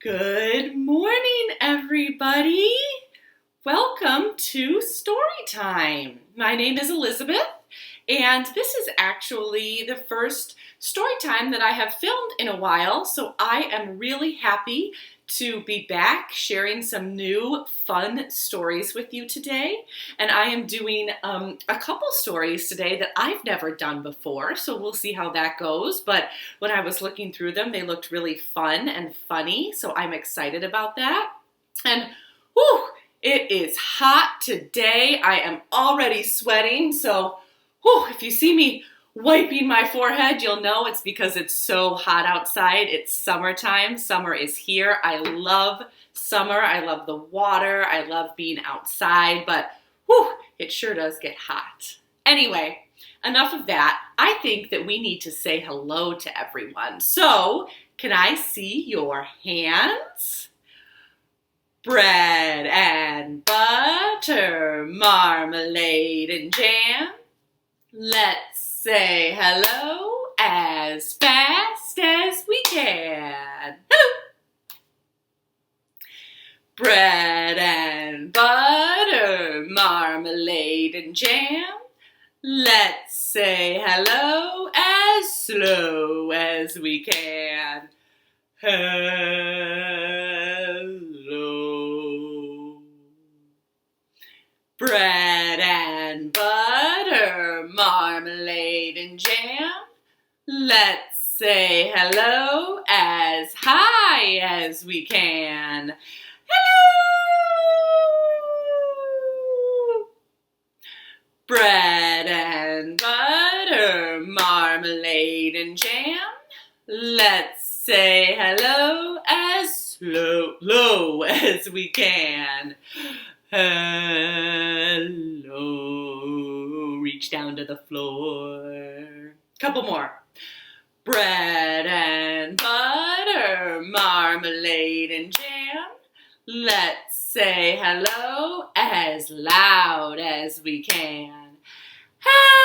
Good morning, everybody. Welcome to Storytime. My name is Elizabeth, and this is actually the first Storytime that I have filmed in a while, so I am really happy to be back sharing some new fun stories with you today. And I am doing a couple stories today that I've never done before, so we'll see how that goes. But when I was looking through them, they looked really fun and funny, so I'm excited about that. And whew, it is hot today. I am already sweating, so if you see me wiping my forehead, you'll know it's because it's so hot outside. It's summertime. Summer is here. I love summer. I love the water. I love being outside, but it sure does get hot. Anyway, enough of that. I think that we need to say hello to everyone. So, can I see your hands? Bread and butter, marmalade and jam. Let's say hello as fast as we can. Hello! Bread and butter, marmalade and jam. Let's say hello as slow as we can. Hello. Bread and butter, marmalade and jam. Let's say hello as high as we can. Hello! Bread and butter, marmalade and jam. Let's say hello as slow as we can. Hello. Reach down to the floor. Couple more. Bread and butter, marmalade and jam. Let's say hello as loud as we can. Hello.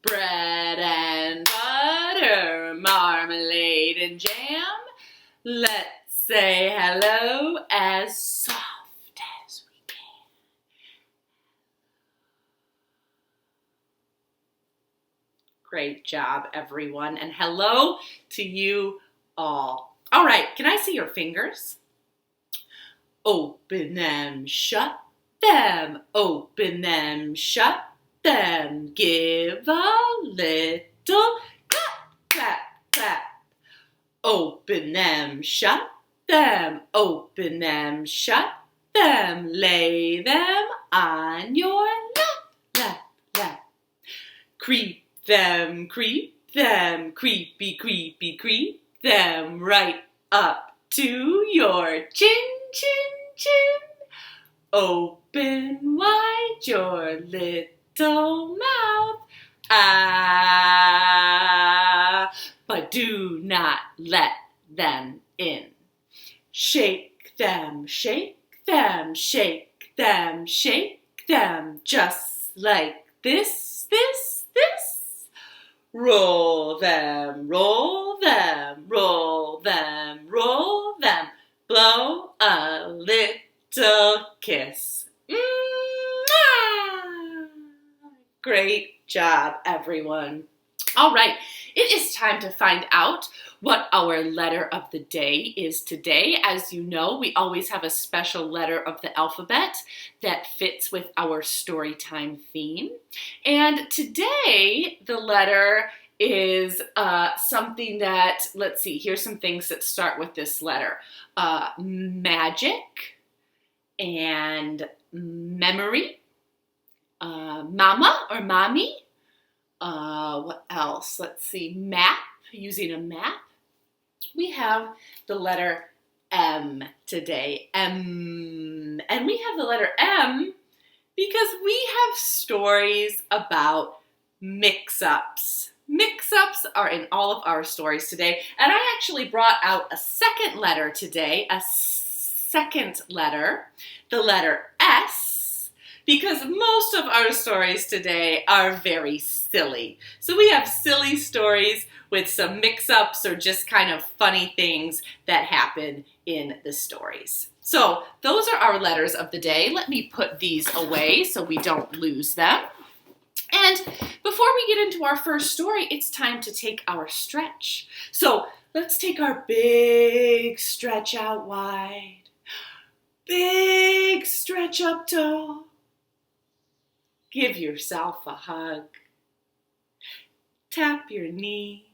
Bread and butter, marmalade and jam. Let's say hello as soft as we can. Great job, everyone, and hello to you all. All right, can I see your fingers? Open them, shut them, open them, shut them. Give a little clap, clap, clap. Open them, shut them, open them, shut them. Lay them on your lap, lap, lap. Creep them, creepy, creepy, creep them right up to your chin, chin, chin. Open wide your little mouth, ah, but do not let them in. Shake them, shake them, shake them, shake them, just like this, this, this. Roll them, roll them, roll them, roll them. Blow a little kiss. Mwah! Great job, everyone. All right, it is time to find out what our letter of the day is today. As you know, we always have a special letter of the alphabet that fits with our storytime theme. And today, the letter is something that, let's see, here's some things that start with this letter. Magic and memory, mama or mommy. What else? Let's see, map, using a map. We have the letter M today, M. And we have the letter M because we have stories about mix-ups. Mix-ups are in all of our stories today. And I actually brought out a second letter today, a second letter, the letter S, because most of our stories today are very silly. So we have silly stories with some mix-ups or just kind of funny things that happen in the stories. So those are our letters of the day. Let me put these away so we don't lose them. And before we get into our first story, it's time to take our stretch. So let's take our big stretch out wide. Big stretch up tall. Give yourself a hug. Tap your knee.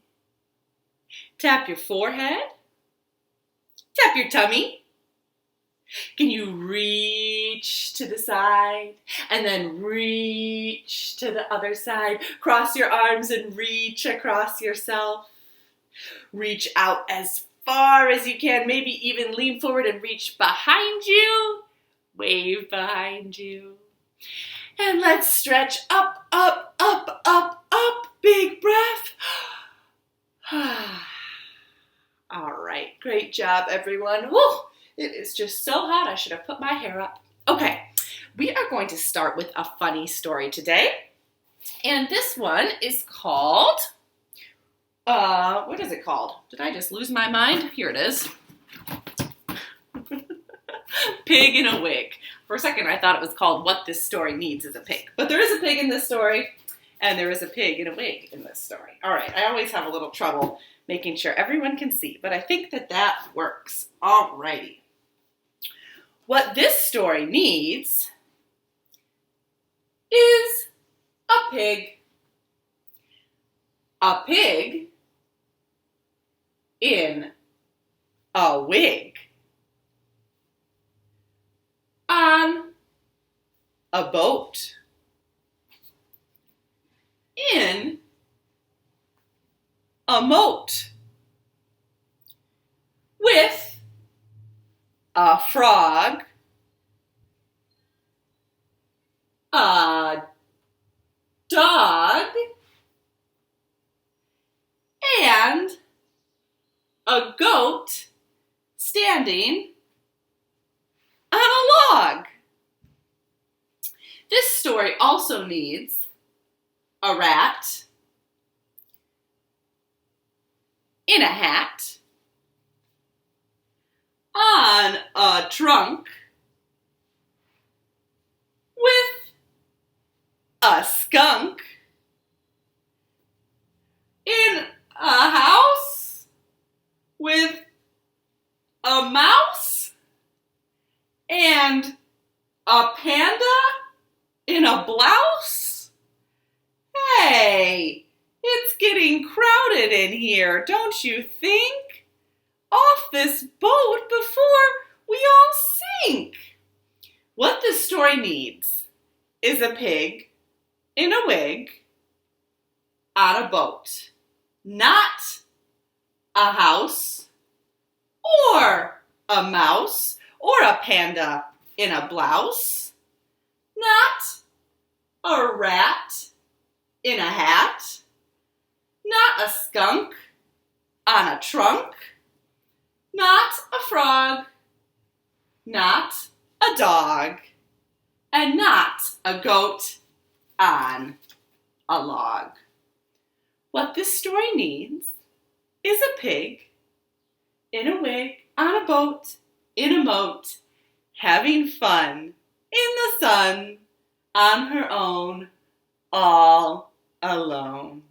Tap your forehead. Tap your tummy. Can you reach to the side and then reach to the other side? Cross your arms and reach across yourself. Reach out as far as you can. Maybe even lean forward and reach behind you. Wave behind you. And let's stretch up, up, up, up, up. Big breath. All right, great job, everyone. Woo! It is just so hot, I should have put my hair up. Okay, we are going to start with a funny story today. And this one is called, what is it called? Did I just lose my mind? Here it is. Pig in a Wig. For a second, I thought it was called What This Story Needs is a Pig. But there is a pig in this story, and there is a pig in a wig in this story. All right, I always have a little trouble making sure everyone can see, but I think that works. All righty. What this story needs is a pig. A pig in a wig on a boat in a moat with a frog, a dog, and a goat standing on a log. This story also needs a rat in a hat, on a trunk, with a skunk, in a house, with a mouse, and a panda in a blouse. Hey, it's getting crowded in here, don't you think? Off this boat before we all sink. What this story needs is a pig in a wig on a boat, not a house or a mouse or a panda in a blouse, not a rat in a hat, not a skunk on a trunk, not a frog, not a dog, and not a goat on a log. What this story needs is a pig in a wig on a boat in a moat, having fun in the sun on her own, all alone.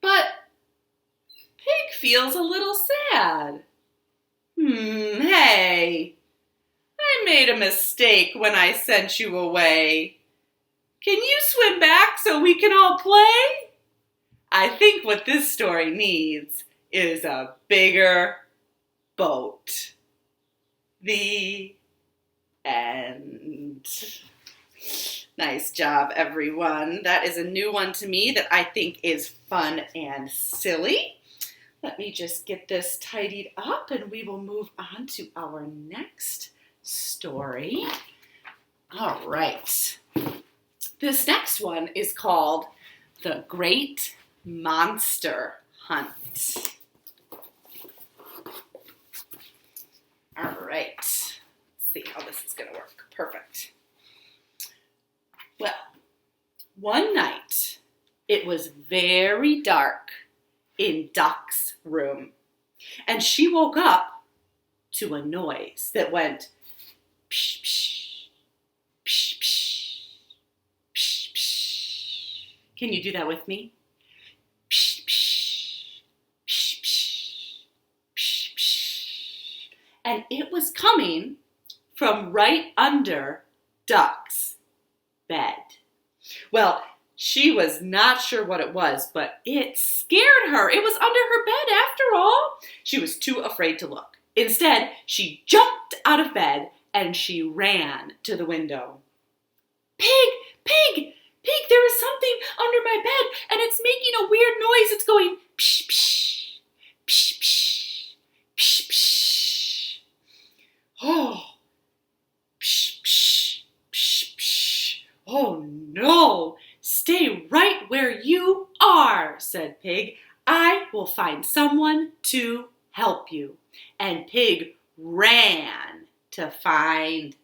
But Pig feels a little sad. Hey, I made a mistake when I sent you away. Can you swim back so we can all play? I think what this story needs is a bigger boat. The end. Nice job, everyone. That is a new one to me that I think is fun and silly. Let me just get this tidied up and we will move on to our next story. All right. This next one is called The Great Monster Hunt. All right. Let's see how this is going to work. Perfect. Well, one night it was very dark in Duck's room, and she woke up to a noise that went psh, psh, psh, psh, psh, psh. Can you do that with me? Psh, psh, psh, psh, psh, psh. And it was coming from right under Duck's bed. Well, she was not sure what it was, but it scared her. It was under her bed after all. She was too afraid to look. Instead, she jumped out of bed and she ran to the window. Pig, pig, pig, there is something under my bed and it's making a weird noise. It's going psh, psh, psh, psh, psh, psh. Oh, psh, psh, psh, psh. Oh no, stay right where you are, said Pig. I will find someone to help you. And Pig ran to find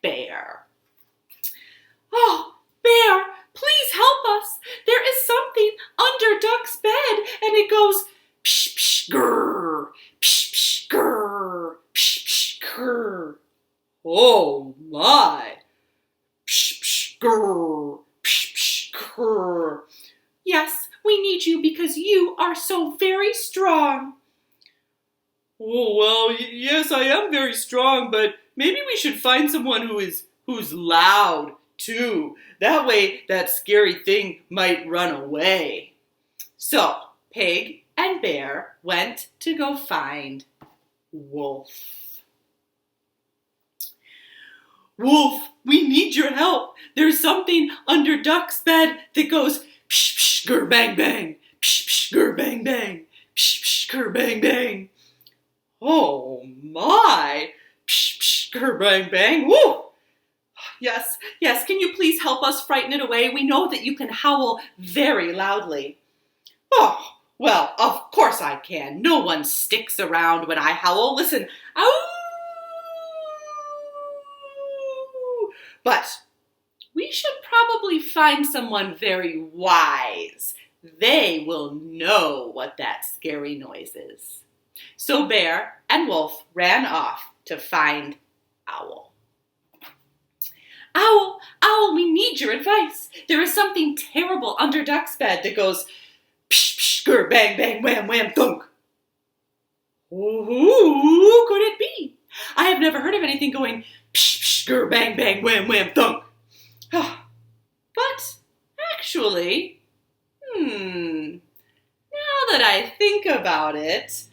Bear. Oh, Bear, please help us. There is something under Duck's bed, and it goes psh, psh, grrr, psh, psh, grrr, psh, psh, grrr. Oh, my. Psh, psh, grrr, psh, psh, grrr. Yes, we need you because you are so very strong. Oh, well, yes, I am very strong, but maybe we should find someone who's loud, too. That way, that scary thing might run away. So, Pig and Bear went to go find Wolf. Wolf, we need your help. There's something under Duck's bed that goes psh, psh, grr, bang, bang, psh, psh, grr, bang, bang, psh, psh, grr, bang, bang. Oh my! Psh, psh, grr, bang, bang. Woo! Yes, yes, can you please help us frighten it away? We know that you can howl very loudly. Oh, well, of course I can. No one sticks around when I howl. Listen, ow! But we should probably find someone very wise. They will know what that scary noise is. So Bear and Wolf ran off to find Owl. Owl, Owl, we need your advice. There is something terrible under Duck's bed that goes psh, psh, grr, bang, bang, wham, wham, thunk. Who could it be? I have never heard of anything going psh, psh, grr, bang, bang, wham, wham, thunk. But actually, now that I think about it,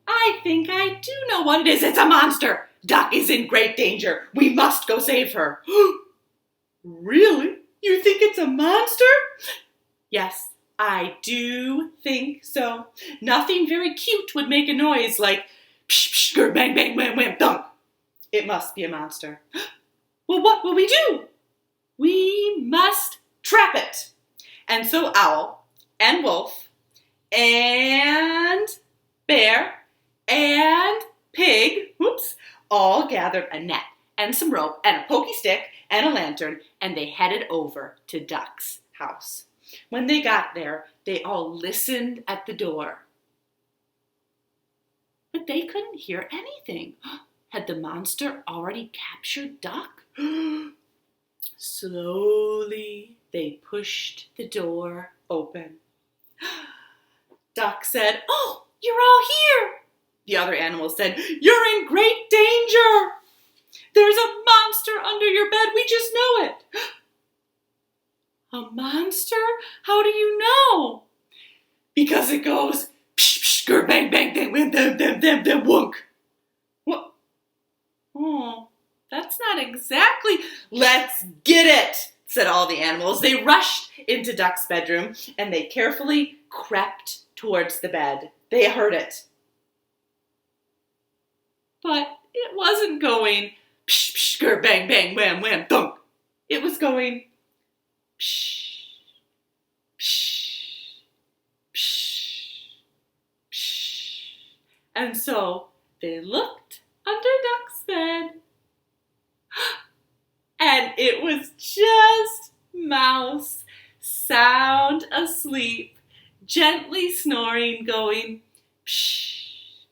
I think I do know what it is. It's a monster. Duck is in great danger. We must go save her. Really? You think it's a monster? Yes, I do think so. Nothing very cute would make a noise like psh, psh, grr, bang, bang, wham, wham, thunk. It must be a monster. Well, what will we do? We must trap it. And so Owl and Wolf and Bear and Pig, all gathered a net and some rope and a pokey stick and a lantern, and they headed over to Duck's house. When they got there, they all listened at the door. But they couldn't hear anything. Had the monster already captured Duck? Slowly, they pushed the door open. Duck said, "Oh, you're all here." The other animals said, "You're in great danger. There's a monster under your bed. We just know it." A monster? How do you know? Because it goes psh, psh, grr, bang, bang, bang, wham, them, wunk. What? Oh, that's not exactly. Let's get it, said all the animals. They rushed into Duck's bedroom and they carefully crept towards the bed. They heard it. But it wasn't going psh, psh, grr, bang, bang, wham, wham, thunk. It was going psh, psh, psh, psh. And so they looked under Duck's bed. And it was just mouse, sound asleep, gently snoring, going psh,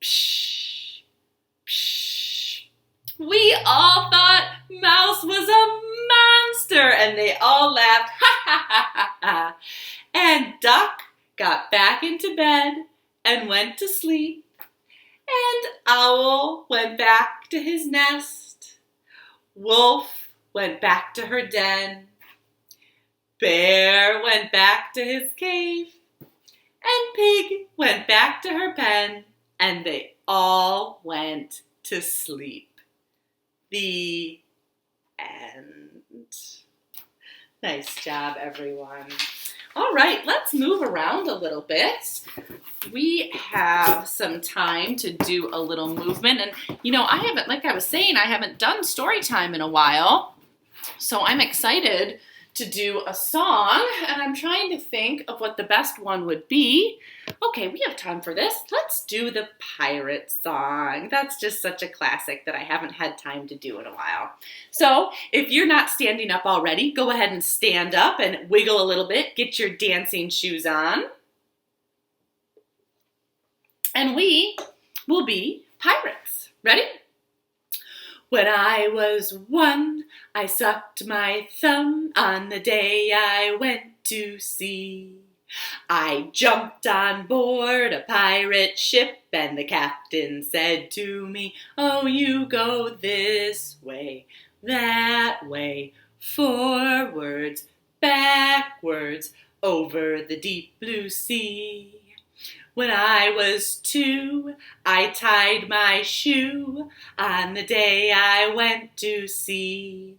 psh, psh. We all thought Mouse was a monster, and they all laughed, ha ha ha ha ha. And Duck got back into bed and went to sleep. And Owl went back to his nest. Wolf went back to her den. Bear went back to his cave. And Pig went back to her pen. And they all went to sleep. The end. Nice job, everyone. All right, let's move around a little bit. We have some time to do a little movement. And, like I was saying, I haven't done story time in a while. So I'm excited to do a song. And I'm trying to think of what the best one would be. Okay, we have time for this. Let's do the pirate song. That's just such a classic that I haven't had time to do in a while. So if you're not standing up already, go ahead and stand up and wiggle a little bit. Get your dancing shoes on. And we will be pirates. Ready? When I was 1, I sucked my thumb on the day I went to sea. I jumped on board a pirate ship, and the captain said to me, "Oh, you go this way, that way, forwards, backwards, over the deep blue sea." When I was 2, I tied my shoe on the day I went to sea.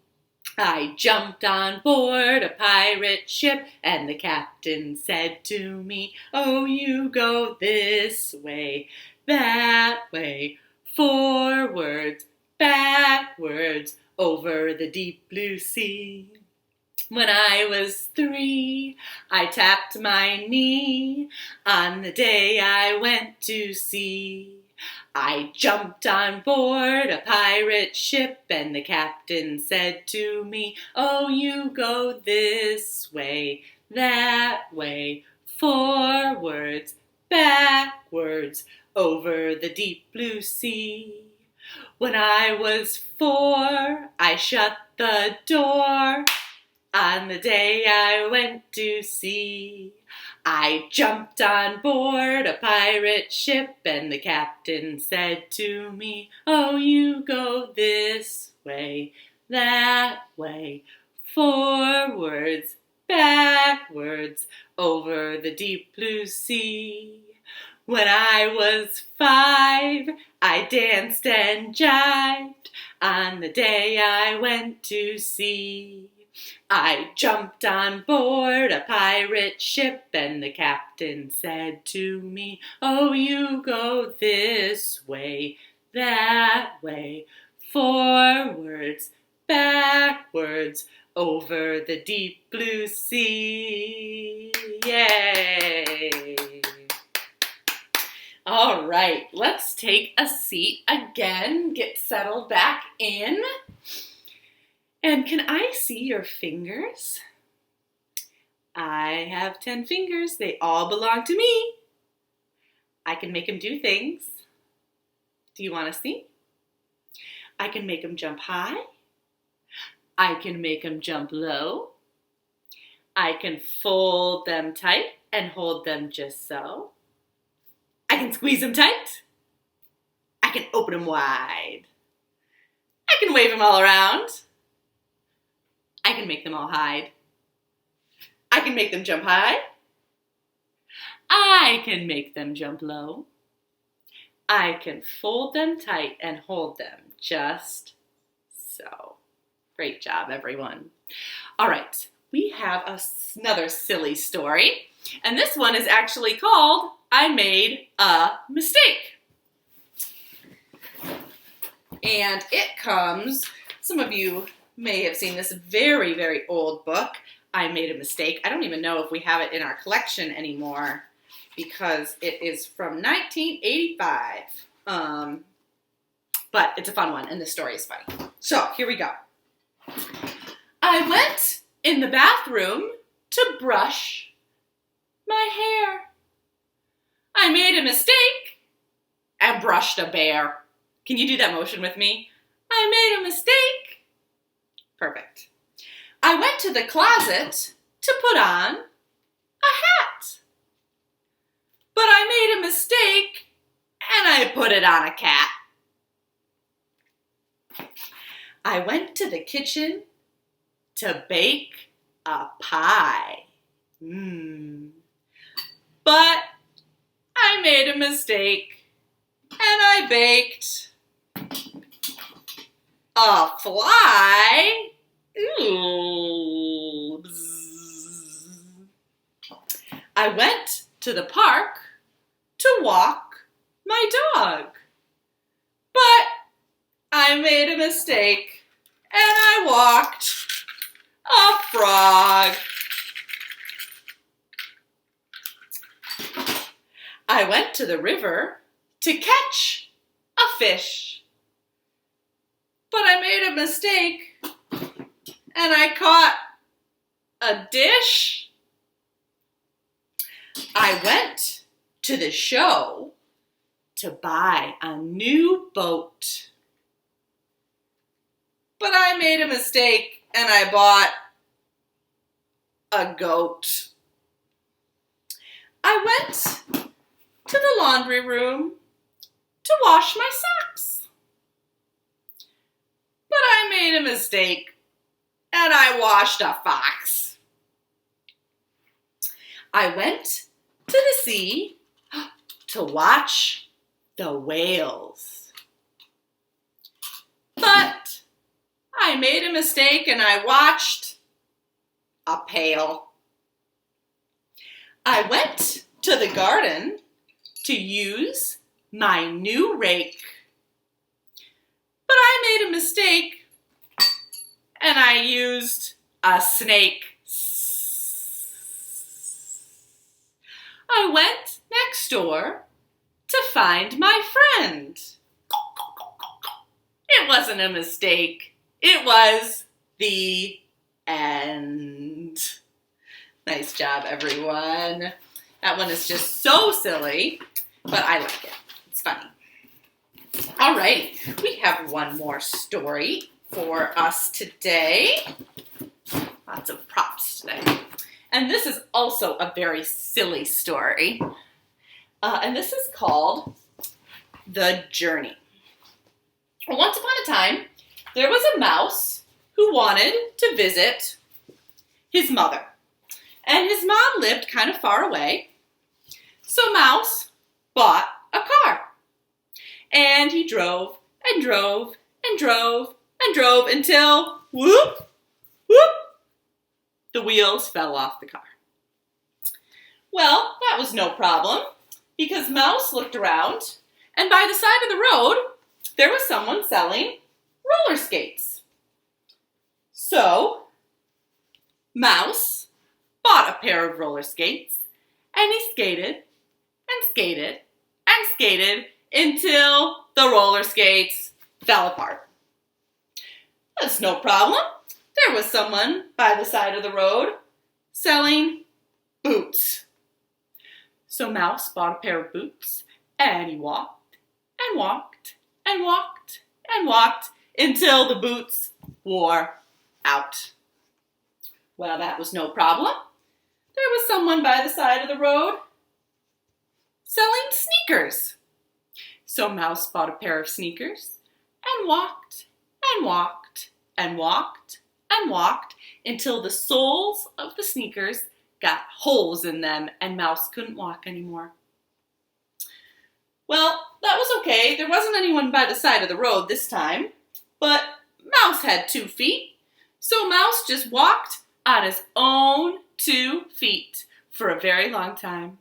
I jumped on board a pirate ship, and the captain said to me, "Oh, you go this way, that way, forwards, backwards, over the deep blue sea." When I was 3, I tapped my knee on the day I went to sea. I jumped on board a pirate ship, and the captain said to me, "Oh, you go this way, that way, forwards, backwards, over the deep blue sea." When I was 4, I shut the door on the day I went to sea. I jumped on board a pirate ship, and the captain said to me, "Oh, you go this way, that way, forwards, backwards, over the deep blue sea." When I was 5, I danced and jived on the day I went to sea. I jumped on board a pirate ship, and the captain said to me, "Oh, you go this way, that way, forwards, backwards, over the deep blue sea." Yay! All right, let's take a seat again, get settled back in. And can I see your fingers? I have 10 fingers. They all belong to me. I can make them do things. Do you want to see? I can make them jump high. I can make them jump low. I can fold them tight and hold them just so. I can squeeze them tight. I can open them wide. I can wave them all around. I can make them all hide. I can make them jump high. I can make them jump low. I can fold them tight and hold them just so. Great job, everyone. All right, we have another silly story, and this one is actually called "I Made a Mistake." And it comes, some of you may have seen this very, very old book, "I Made a Mistake." I don't even know if we have it in our collection anymore because it is from 1985. But it's a fun one, and the story is funny. So here we go. I went in the bathroom to brush my hair. I made a mistake and brushed a bear. Can you do that motion with me? I made a mistake. Perfect. I went to the closet to put on a hat. But I made a mistake and I put it on a cat. I went to the kitchen to bake a pie. But I made a mistake and I baked a fly. Ooh. I went to the park to walk my dog. But I made a mistake and I walked a frog. I went to the river to catch a fish. But I made a mistake and I caught a dish. I went to the show to buy a new boat. But I made a mistake and I bought a goat. I went to the laundry room to wash my socks. But I made a mistake and I washed a fox. I went to the sea to watch the whales. But I made a mistake and I watched a pail. I went to the garden to use my new rake. But I made a mistake and I used a snake. I went next door to find my friend. It wasn't a mistake. It was the end. Nice job, everyone. That one is just so silly, but I like it. It's funny. All right, we have one more story for us today. Lots of props today. And this is also a very silly story. And this is called The Journey. Well, once upon a time, there was a mouse who wanted to visit his mother. And his mom lived kind of far away. So Mouse bought a car. And he drove and drove and drove and drove until, whoop, whoop, the wheels fell off the car. Well, that was no problem because Mouse looked around and by the side of the road, there was someone selling roller skates. So, Mouse bought a pair of roller skates and he skated and skated and skated until the roller skates fell apart. That's no problem. There was someone by the side of the road selling boots. So Mouse bought a pair of boots and he walked and walked and walked and walked until the boots wore out. Well, that was no problem. There was someone by the side of the road selling sneakers. So Mouse bought a pair of sneakers and walked and walked and walked and walked until the soles of the sneakers got holes in them and Mouse couldn't walk anymore. Well, that was okay. There wasn't anyone by the side of the road this time, but Mouse had 2 feet, so Mouse just walked on his own 2 feet for a very long time.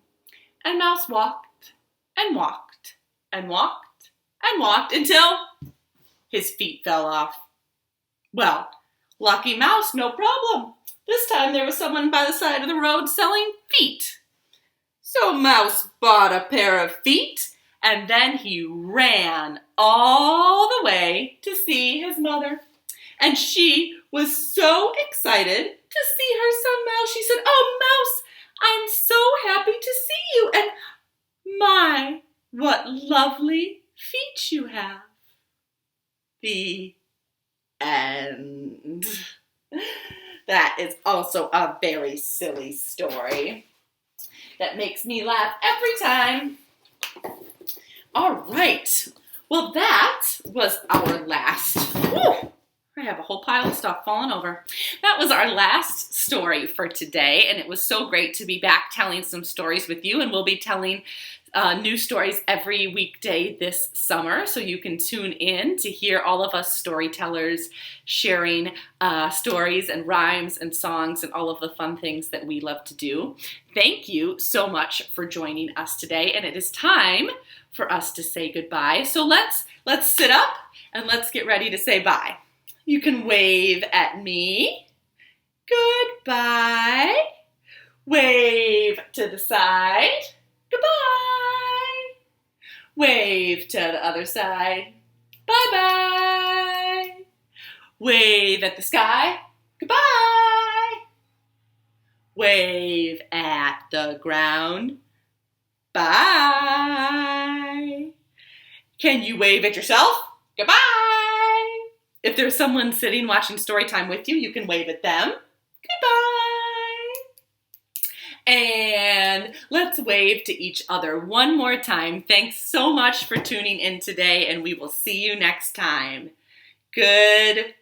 And Mouse walked and walked and walked and walked until his feet fell off. Well, lucky Mouse, no problem. This time there was someone by the side of the road selling feet. So Mouse bought a pair of feet and then he ran all the way to see his mother. And she was so excited to see her son Mouse. She said, "Oh, Mouse, I'm so happy to see you, and my, what lovely feet you have." The end. That is also a very silly story that makes me laugh every time. All right. Well, that was our last. Whew, I have a whole pile of stuff falling over. That was our last story for today, and it was so great to be back telling some stories with you, and we'll be telling new stories every weekday this summer, so you can tune in to hear all of us storytellers sharing stories and rhymes and songs and all of the fun things that we love to do. Thank you so much for joining us today, and it is time for us to say goodbye. So let's sit up and let's get ready to say bye. You can wave at me. Goodbye. Wave to the side. Goodbye. Wave to the other side. Bye-bye. Wave at the sky. Goodbye. Wave at the ground. Bye. Can you wave at yourself? Goodbye. If there's someone sitting watching Storytime with you, you can wave at them. Goodbye. And let's wave to each other one more time. Thanks so much for tuning in today, and we will see you next time. Goodbye.